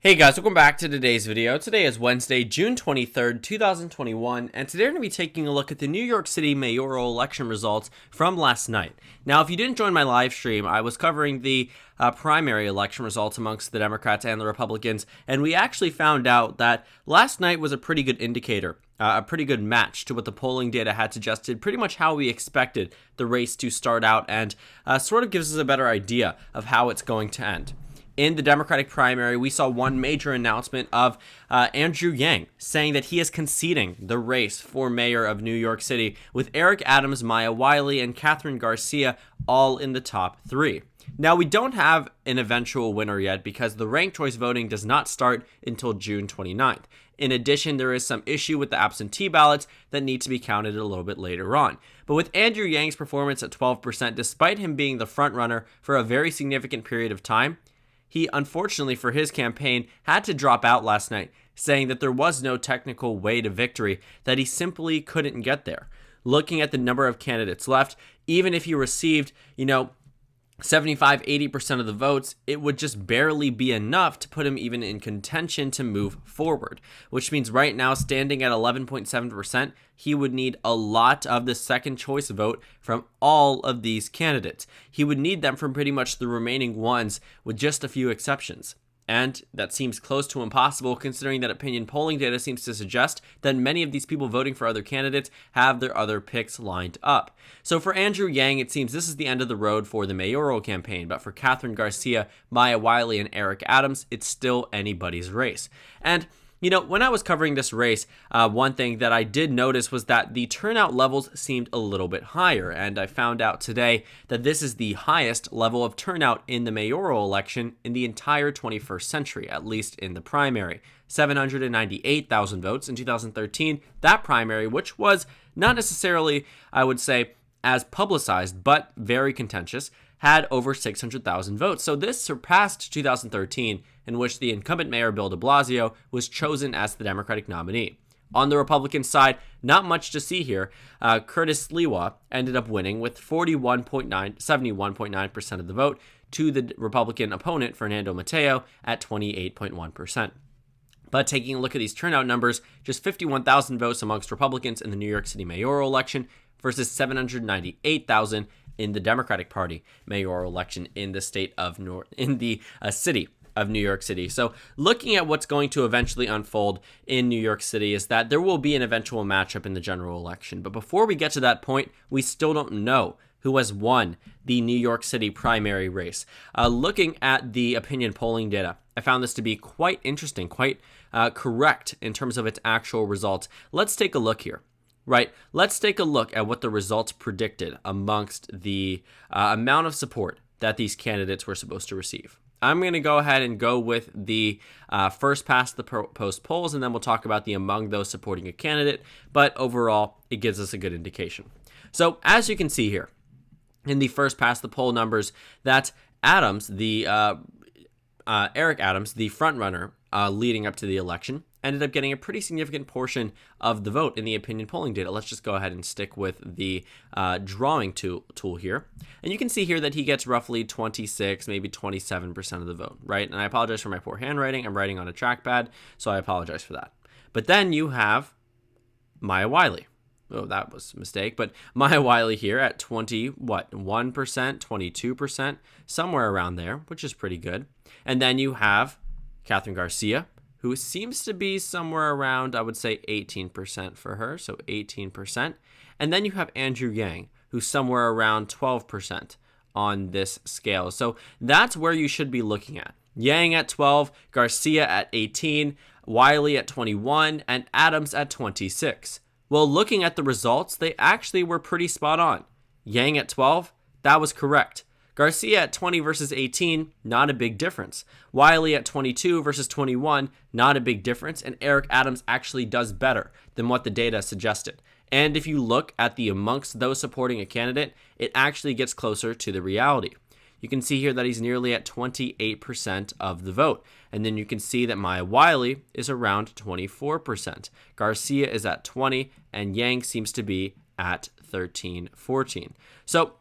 Hey guys, welcome back to today's video. Today is Wednesday, June 23rd, 2021, and today we're going to be taking a look at the New York City mayoral election results from last night. Now, if you didn't join my live stream, I was covering the primary election results amongst the Democrats and the Republicans, and we actually found out that last night was a pretty good indicator, a pretty good match to what the polling data had suggested, pretty much how we expected the race to start out, and sort of gives us a better idea of how it's going to end. In the Democratic primary, we saw one major announcement of Andrew Yang saying that he is conceding the race for mayor of New York City, with Eric Adams, Maya Wiley, and Kathryn Garcia all in the top three. Now, we don't have an eventual winner yet because the ranked choice voting does not start until June 29th. In addition, there is some issue with the absentee ballots that need to be counted a little bit later on. But with Andrew Yang's performance at 12%, despite him being the front runner for a very significant period of time, he, unfortunately for his campaign, had to drop out last night, saying that there was no technical way to victory, that he simply couldn't get there. Looking at the number of candidates left, even if he received, 75-80% of the votes, it would just barely be enough to put him even in contention to move forward, which means right now, standing at 11.7%, he would need a lot of the second choice vote from all of these candidates. He would need them from pretty much the remaining ones, with just a few exceptions. And that seems close to impossible, considering that opinion polling data seems to suggest that many of these people voting for other candidates have their other picks lined up. So for Andrew Yang, it seems this is the end of the road for the mayoral campaign, but for Kathryn Garcia, Maya Wiley, and Eric Adams, it's still anybody's race. And when I was covering this race, one thing that I did notice was that the turnout levels seemed a little bit higher, and I found out today that this is the highest level of turnout in the mayoral election in the entire 21st century, at least in the primary. 798,000 votes in 2013, that primary, which was not necessarily, I would say, as publicized, but very contentious, had over 600,000 votes. So this surpassed 2013, in which the incumbent mayor Bill de Blasio was chosen as the Democratic nominee. On the Republican side, not much to see here. Curtis Sliwa ended up winning with 71.9% of the vote to the Republican opponent, Fernando Mateo, at 28.1%. But taking a look at these turnout numbers, just 51,000 votes amongst Republicans in the New York City mayoral election versus 798,000 in the Democratic Party mayoral election in the city of New York City. So looking at what's going to eventually unfold in New York City is that there will be an eventual matchup in the general election. But before we get to that point, we still don't know who has won the New York City primary race. Looking at the opinion polling data, I found this to be quite interesting, quite correct in terms of its actual results. Let's take a look here. Right, let's take a look at what the results predicted amongst the amount of support that these candidates were supposed to receive. I'm going to go ahead and go with the first past the post polls, and then we'll talk about the among those supporting a candidate, but overall, it gives us a good indication. So, as you can see here, in the first past the poll numbers, that Adams, Eric Adams, the frontrunner leading up to the election, ended up getting a pretty significant portion of the vote in the opinion polling data. Let's just go ahead and stick with the drawing tool here. And you can see here that he gets roughly 26, maybe 27% of the vote, right? And I apologize for my poor handwriting. I'm writing on a trackpad, so I apologize for that. But then you have Maya Wiley. Oh, that was a mistake. But Maya Wiley here at 1%, 22%, somewhere around there, which is pretty good. And then you have Kathryn Garcia, who seems to be somewhere around, I would say, 18% for her, so 18%. And then you have Andrew Yang, who's somewhere around 12% on this scale. So that's where you should be looking at. Yang at 12, Garcia at 18, Wiley at 21, and Adams at 26. Well, looking at the results, they actually were pretty spot on. Yang at 12, that was correct. Garcia at 20 versus 18, not a big difference. Wiley at 22 versus 21, not a big difference. And Eric Adams actually does better than what the data suggested. And if you look at the amongst those supporting a candidate, it actually gets closer to the reality. You can see here that he's nearly at 28% of the vote. And then you can see that Maya Wiley is around 24%. Garcia is at 20, and Yang seems to be at 13, 14. So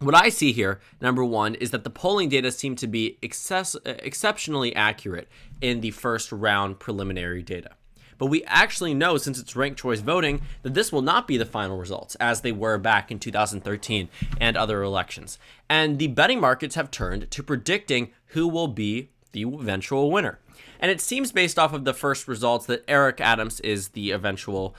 What I see here, number one, is that the polling data seem to be exceptionally accurate in the first round preliminary data. But we actually know, since it's ranked choice voting, that this will not be the final results as they were back in 2013 and other elections. And the betting markets have turned to predicting who will be the eventual winner. And it seems, based off of the first results, that Eric Adams is the eventual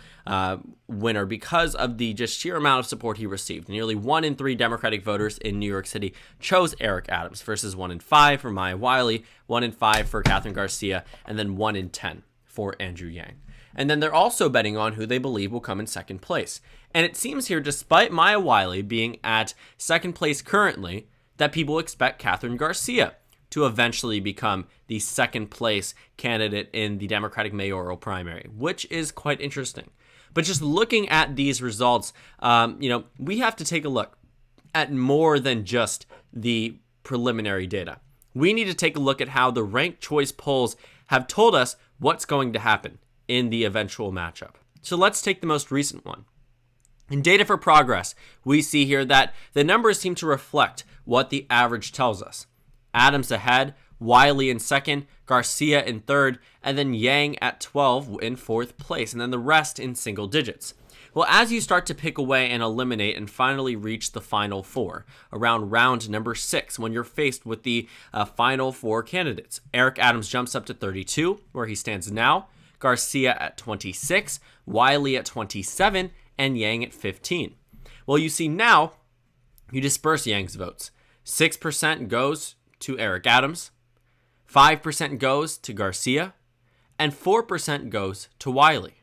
winner because of the just sheer amount of support he received. Nearly 1 in 3 Democratic voters in New York City chose Eric Adams versus 1 in 5 for Maya Wiley, 1 in 5 for Catherine Garcia, and then 1 in 10 for Andrew Yang. And then they're also betting on who they believe will come in second place. And it seems here, despite Maya Wiley being at second place currently, that people expect Catherine Garcia to eventually become the second place candidate in the Democratic mayoral primary, which is quite interesting. But just looking at these results, we have to take a look at more than just the preliminary data. We need to take a look at how the ranked choice polls have told us what's going to happen in the eventual matchup. So let's take the most recent one. In Data for Progress, we see here that the numbers seem to reflect what the average tells us. Adams ahead, Wiley in second, Garcia in third, and then Yang at 12 in fourth place, and then the rest in single digits. Well, as you start to pick away and eliminate and finally reach the final four, around round number 6, when you're faced with the final 4 candidates, Eric Adams jumps up to 32, where he stands now, Garcia at 26, Wiley at 27, and Yang at 15. Well, you see now, you disperse Yang's votes. 6% goes to Eric Adams, 5% goes to Garcia, and 4% goes to Wiley.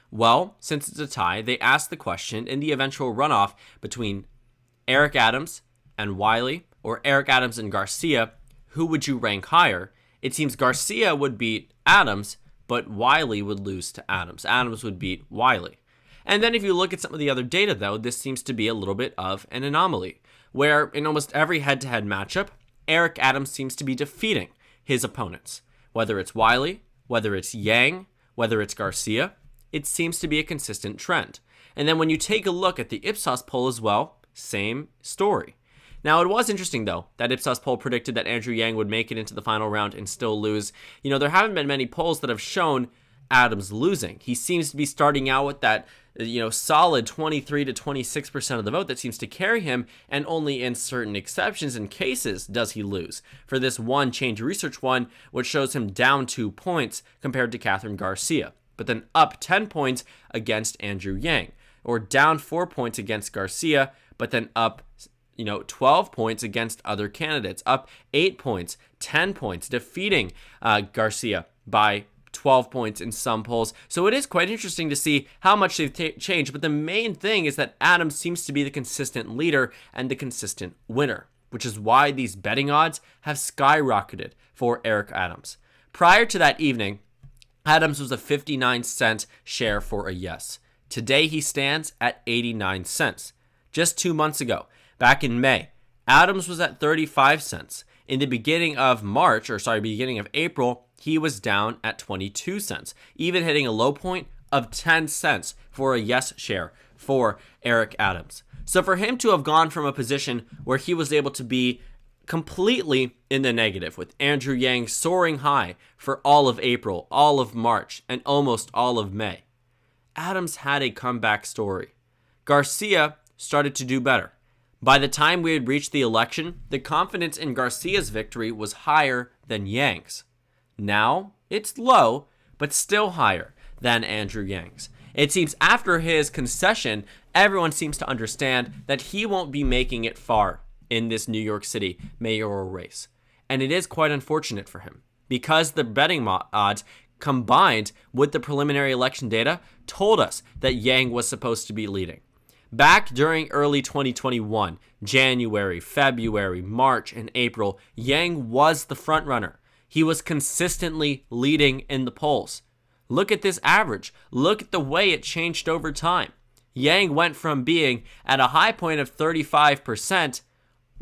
Well, since it's a tie, they asked the question in the eventual runoff between Eric Adams and Wiley, or Eric Adams and Garcia, who would you rank higher? It seems Garcia would beat Adams, but Wiley would lose to Adams. Adams would beat Wiley. And then if you look at some of the other data, though, this seems to be a little bit of an anomaly, where in almost every head-to-head matchup, Eric Adams seems to be defeating his opponents. Whether it's Wiley, whether it's Yang, whether it's Garcia, it seems to be a consistent trend. And then when you take a look at the Ipsos poll as well, same story. Now, it was interesting, though, that Ipsos poll predicted that Andrew Yang would make it into the final round and still lose. There haven't been many polls that have shown Adams losing. He seems to be starting out with that, solid 23 to 26% of the vote that seems to carry him, and only in certain exceptions and cases does he lose. For this one Change Research one, which shows him down 2 points compared to Catherine Garcia, but then up 10 points against Andrew Yang, or down 4 points against Garcia, but then up 12 points against other candidates, up 8 points, 10 points, defeating Garcia by 12 points in some polls. So it is quite interesting to see how much they've changed. But the main thing is that Adams seems to be the consistent leader and the consistent winner, which is why these betting odds have skyrocketed for Eric Adams. Prior to that evening, Adams was a 59-cent share for a yes. Today he stands at 89 cents. Just 2 months ago, back in May, Adams was at 35 cents. In the beginning of April, he was down at 22 cents, even hitting a low point of 10 cents for a yes share for Eric Adams. So for him to have gone from a position where he was able to be completely in the negative, with Andrew Yang soaring high for all of April, all of March, and almost all of May, Adams had a comeback story. Garcia started to do better. By the time we had reached the election, the confidence in Garcia's victory was higher than Yang's. Now, it's low, but still higher than Andrew Yang's. It seems after his concession, everyone seems to understand that he won't be making it far in this New York City mayoral race. And it is quite unfortunate for him, because the betting odds combined with the preliminary election data told us that Yang was supposed to be leading. Back during early 2021, January, February, March, and April, Yang was the frontrunner. He was consistently leading in the polls. Look at this average. Look at the way it changed over time. Yang went from being at a high point of 35%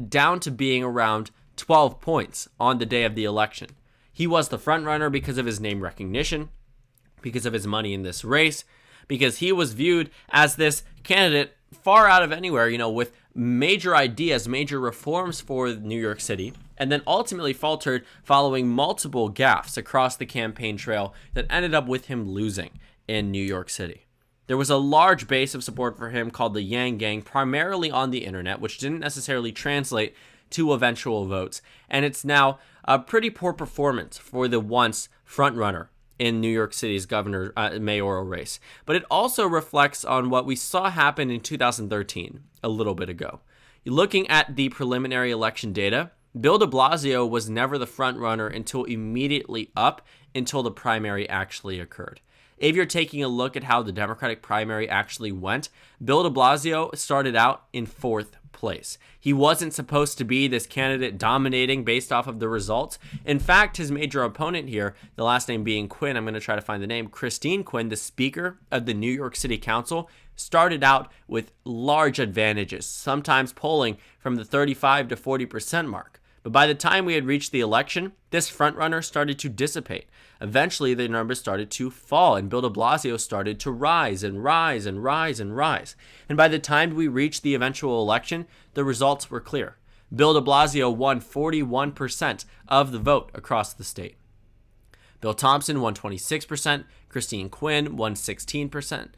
down to being around 12 points on the day of the election. He was the frontrunner because of his name recognition, because of his money in this race, because he was viewed as this candidate far out of anywhere, with major ideas, major reforms for New York City, and then ultimately faltered following multiple gaffes across the campaign trail that ended up with him losing in New York City. There was a large base of support for him called the Yang Gang, primarily on the internet, which didn't necessarily translate to eventual votes, and it's now a pretty poor performance for the once frontrunner in New York City's mayoral race. But it also reflects on what we saw happen in 2013, a little bit ago. Looking at the preliminary election data, Bill de Blasio was never the frontrunner until immediately up until the primary actually occurred. If you're taking a look at how the Democratic primary actually went, Bill de Blasio started out in 4th place. He wasn't supposed to be this candidate dominating based off of the results. In fact, his major opponent here, the last name being Quinn, I'm going to try to find the name, Christine Quinn, the Speaker of the New York City Council, started out with large advantages, sometimes polling from the 35 to 40% mark. But by the time we had reached the election, this frontrunner started to dissipate. Eventually, the numbers started to fall, and Bill de Blasio started to rise and rise and rise and rise. And by the time we reached the eventual election, the results were clear. Bill de Blasio won 41% of the vote across the state. Bill Thompson won 26%, Christine Quinn won 16%.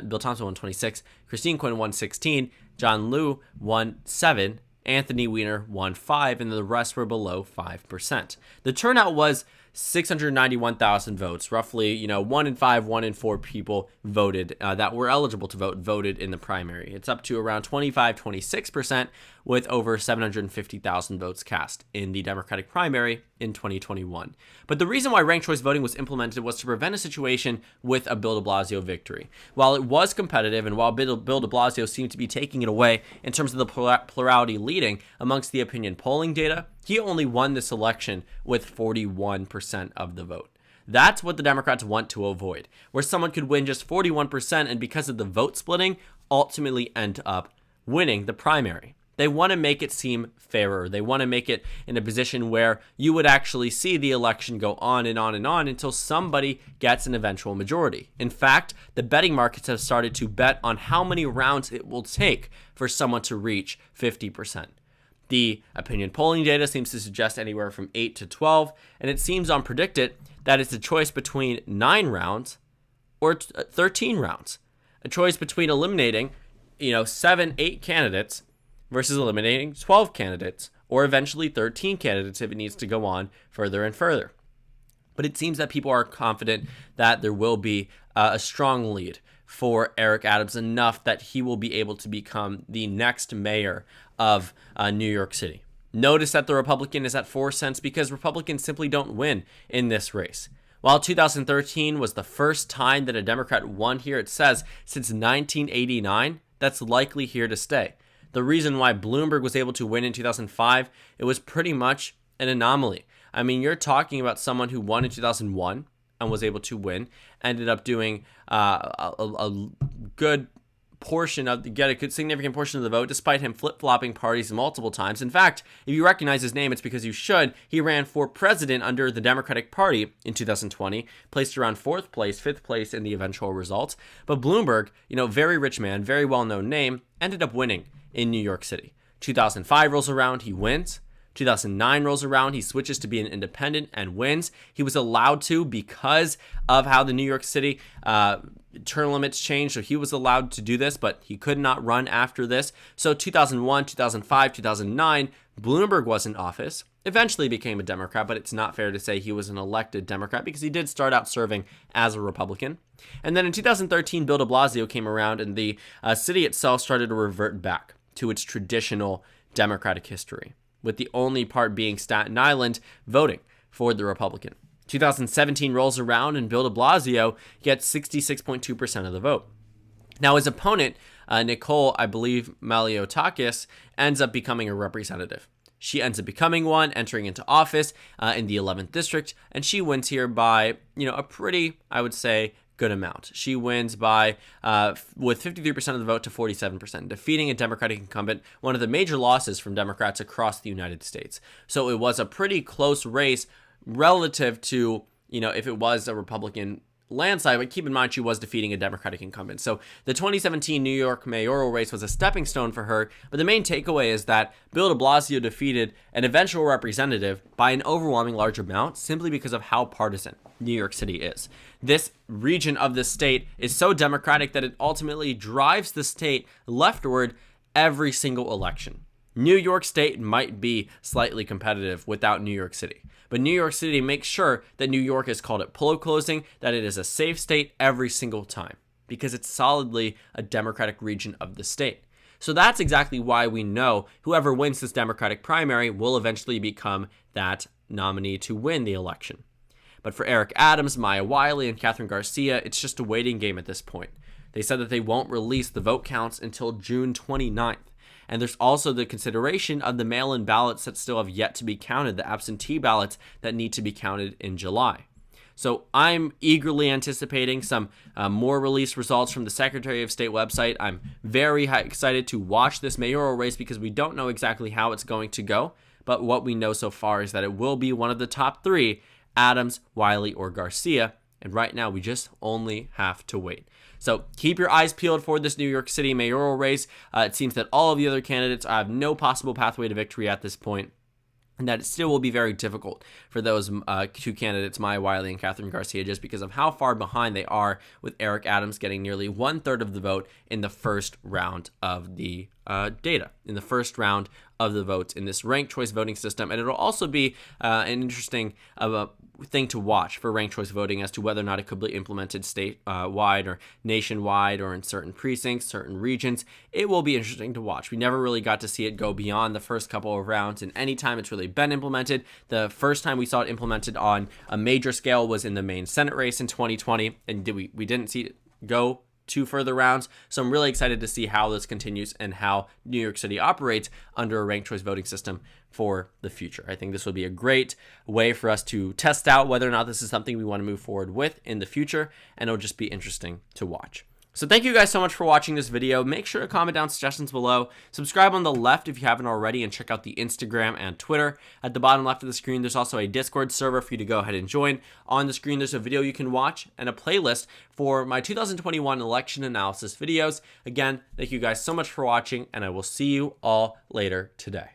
Bill Thompson won 26, Christine Quinn won 16, John Liu won 7, Anthony Weiner won 5, and the rest were below 5%. The turnout was 691,000 votes, roughly, 1 in 5, 1 in 4 people voted that were eligible to voted in the primary. It's up to around 26%, with over 750,000 votes cast in the Democratic primary in 2021. But the reason why ranked choice voting was implemented was to prevent a situation with a Bill de Blasio victory. While it was competitive, and while Bill de Blasio seemed to be taking it away in terms of the plurality leading amongst the opinion polling data, he only won this election with 41% of the vote. That's what the Democrats want to avoid, where someone could win just 41% and because of the vote splitting, ultimately end up winning the primary. They want to make it seem fairer. They want to make it in a position where you would actually see the election go on and on and on until somebody gets an eventual majority. In fact, the betting markets have started to bet on how many rounds it will take for someone to reach 50%. The opinion polling data seems to suggest anywhere from 8 to 12, and it seems on PredictIt that it's a choice between 9 rounds or 13 rounds. A choice between eliminating, 7, 8 candidates versus eliminating 12 candidates, or eventually 13 candidates if it needs to go on further and further. But it seems that people are confident that there will be a strong lead for Eric Adams, enough that he will be able to become the next mayor of New York City. Notice that the Republican is at 4 cents because Republicans simply don't win in this race. While 2013 was the first time that a Democrat won here, it says since 1989, that's likely here to stay. The reason why Bloomberg was able to win in 2005, it was pretty much an anomaly. I mean, you're talking about someone who won in 2001 and was able to win, ended up doing a good portion of significant portion of the vote, despite him flip-flopping parties multiple times. In fact, if you recognize his name, it's because you should. He ran for president under the Democratic Party in 2020, placed around 4th place, 5th place in the eventual results. But Bloomberg, very rich man, very well-known name, ended up winning in New York City. 2005 rolls around, he wins. 2009 rolls around, he switches to be an independent and wins. He was allowed to because of how the New York City term limits changed, so he was allowed to do this, but he could not run after this. So 2001, 2005, 2009, Bloomberg was in office, eventually became a Democrat, but it's not fair to say he was an elected Democrat because he did start out serving as a Republican. And then in 2013, Bill de Blasio came around and the city itself started to revert back to its traditional Democratic history, with the only part being Staten Island voting for the Republican. 2017 rolls around and Bill de Blasio gets 66.2% of the vote. Now his opponent, Nicole, I believe, Maliotakis, ends up becoming a representative. She ends up becoming one, entering into office in the 11th district, and she wins here by, a pretty, I would say, good amount. She wins by with 53% of the vote to 47%, defeating a Democratic incumbent, one of the major losses from Democrats across the United States. So it was a pretty close race relative to, if it was a Republican landslide, but keep in mind she was defeating a Democratic incumbent. So the 2017 New York mayoral race was a stepping stone for her, but the main takeaway is that Bill de Blasio defeated an eventual representative by an overwhelming large amount simply because of how partisan New York City is. This region of the state is so Democratic that it ultimately drives the state leftward every single election. New York State might be slightly competitive without New York City, but New York City makes sure that New York is called at poll closing, that it is a safe state every single time, because it's solidly a Democratic region of the state. So that's exactly why we know whoever wins this Democratic primary will eventually become that nominee to win the election. But for Eric Adams, Maya Wiley, and Catherine Garcia, it's just a waiting game at this point. They said that they won't release the vote counts until June 29th. And there's also the consideration of the mail-in ballots that still have yet to be counted, the absentee ballots that need to be counted in July. So I'm eagerly anticipating some more release results from the Secretary of State website. I'm very excited to watch this mayoral race because we don't know exactly how it's going to go. But what we know so far is that it will be one of the top three, Adams, Wiley, or Garcia. And right now we just only have to wait. So keep your eyes peeled for this New York City mayoral race. It seems that all of the other candidates have no possible pathway to victory at this point, and that it still will be very difficult for those two candidates, Maya Wiley and Catherine Garcia, just because of how far behind they are, with Eric Adams getting nearly 1/3 of the vote in the first round of the data, in the first round of the votes in this ranked choice voting system. And it'll also be an interesting thing to watch for ranked choice voting as to whether or not it could be implemented statewide or nationwide or in certain precincts, certain regions. It will be interesting to watch. We never really got to see it go beyond the first couple of rounds, and anytime it's really been implemented, the first time we saw it implemented on a major scale was in the Maine Senate race in 2020, and we didn't see it go two further rounds. So I'm really excited to see how this continues and how New York City operates under a ranked choice voting system for the future. I think this will be a great way for us to test out whether or not this is something we want to move forward with in the future, and it'll just be interesting to watch. So thank you guys so much for watching this video. Make sure to comment down suggestions below. Subscribe on the left if you haven't already, and check out the Instagram and Twitter. At the bottom left of the screen, there's also a Discord server for you to go ahead and join. On the screen, there's a video you can watch and a playlist for my 2021 election analysis videos. Again, thank you guys so much for watching, and I will see you all later today.